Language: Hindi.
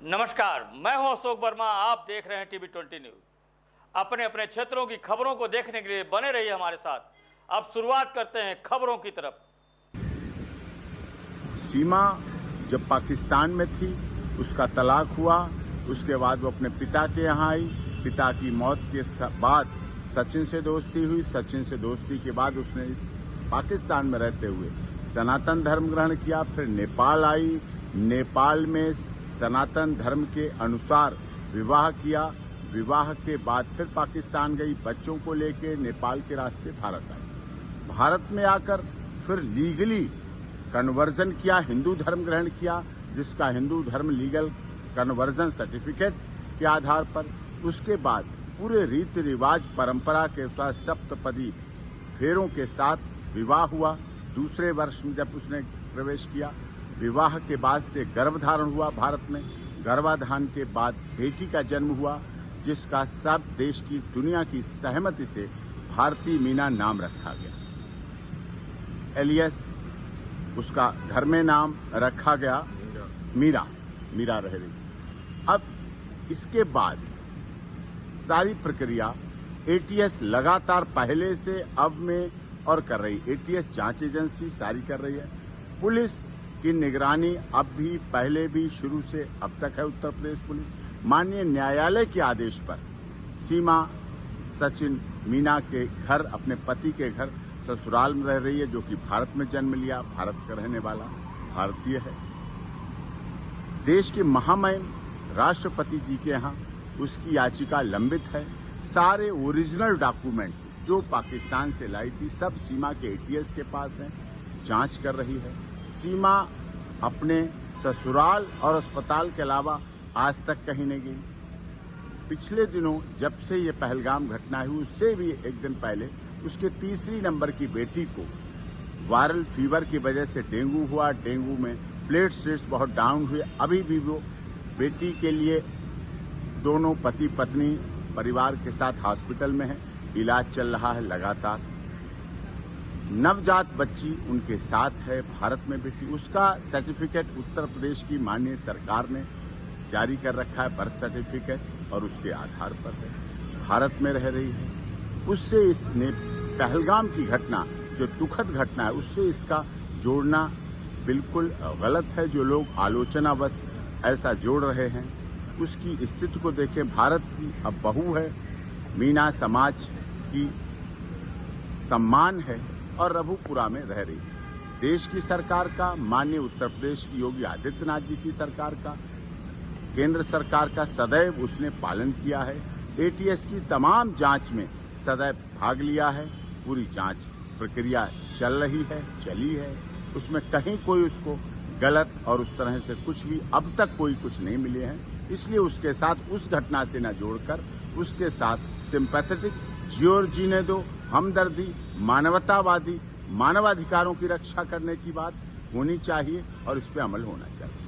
नमस्कार, मैं हूं अशोक वर्मा। आप देख रहे हैं टीवी 20 न्यूज। अपने अपने क्षेत्रों की खबरों को देखने के लिए बने रहिए हमारे साथ। अब शुरुआत करते हैं खबरों की तरफ। सीमा जब पाकिस्तान में थी, उसका तलाक हुआ। उसके बाद वो अपने पिता के यहाँ आई। पिता की मौत के बाद सचिन से दोस्ती हुई। सचिन से दोस्ती के बाद उसने इस पाकिस्तान में रहते हुए सनातन धर्म ग्रहण किया। फिर नेपाल आई। नेपाल में सनातन धर्म के अनुसार विवाह किया। विवाह के बाद फिर पाकिस्तान गई। बच्चों को लेके नेपाल के रास्ते भारत आई। भारत में आकर फिर लीगली कन्वर्जन किया, हिंदू धर्म ग्रहण किया, जिसका हिंदू धर्म लीगल कन्वर्जन सर्टिफिकेट के आधार पर। उसके बाद पूरे रीति रिवाज परंपरा के अनुसार सप्तपदी फेरों के साथ विवाह हुआ। दूसरे वर्ष में जब उसने प्रवेश किया, विवाह के बाद से गर्भधारण हुआ भारत में। गर्भाधान के बाद बेटी का जन्म हुआ, जिसका सब देश की दुनिया की सहमति से भारती मीना नाम रखा गया। एलियस उसका घर में नाम रखा गया मीरा रह रही। अब इसके बाद सारी प्रक्रिया एटीएस लगातार पहले से अब में और कर रही। एटीएस जांच एजेंसी सारी कर रही है। पुलिस की निगरानी अब भी पहले भी शुरू से अब तक है। उत्तर प्रदेश पुलिस माननीय न्यायालय के आदेश पर सीमा सचिन मीना के घर, अपने पति के घर ससुराल में रह रही है, जो कि भारत में जन्म लिया, भारत का रहने वाला भारतीय है। देश के महामहिम राष्ट्रपति जी के यहाँ उसकी याचिका लंबित है। सारे ओरिजिनल डॉक्यूमेंट जो पाकिस्तान से लाई थी सब सीमा के एटीएस के पास हैं, जांच कर रही है। सीमा अपने ससुराल और अस्पताल के अलावा आज तक कहीं नहीं गई। पिछले दिनों जब से ये पहलगाम घटना हुई, उससे भी एक दिन पहले उसके तीसरी नंबर की बेटी को वायरल फीवर की वजह से डेंगू हुआ। डेंगू में प्लेटलेट्स बहुत डाउन हुए। अभी भी वो बेटी के लिए दोनों पति पत्नी परिवार के साथ हॉस्पिटल में है, इलाज चल रहा है लगातार। नवजात बच्ची उनके साथ है भारत में बेटी। उसका सर्टिफिकेट उत्तर प्रदेश की माननीय सरकार ने जारी कर रखा है, बर्थ सर्टिफिकेट, और उसके आधार पर है, भारत में रह रही है। उससे इसने पहलगाम की घटना, जो दुखद घटना है, उससे इसका जोड़ना बिल्कुल गलत है। जो लोग आलोचनावश ऐसा जोड़ रहे हैं, उसकी स्थिति को देखें। भारत की अब बहू है, मीना समाज की सम्मान है और रघुपुरा में रह रही है। देश की सरकार का, माननीय उत्तर प्रदेश की योगी आदित्यनाथ जी की सरकार का, केंद्र सरकार का सदैव उसने पालन किया है। एटीएस की तमाम जांच में सदैव भाग लिया है। पूरी जांच प्रक्रिया चल रही है, चली है। उसमें कहीं कोई उसको गलत और उस तरह से कुछ भी अब तक कोई कुछ नहीं मिले हैं। इसलिए उसके साथ उस घटना से न जोड़कर उसके साथ सिंपैथेटिक, जियो और जीने दो, हमदर्दी, मानवतावादी, मानवाधिकारों की रक्षा करने की बात होनी चाहिए और इस पर अमल होना चाहिए।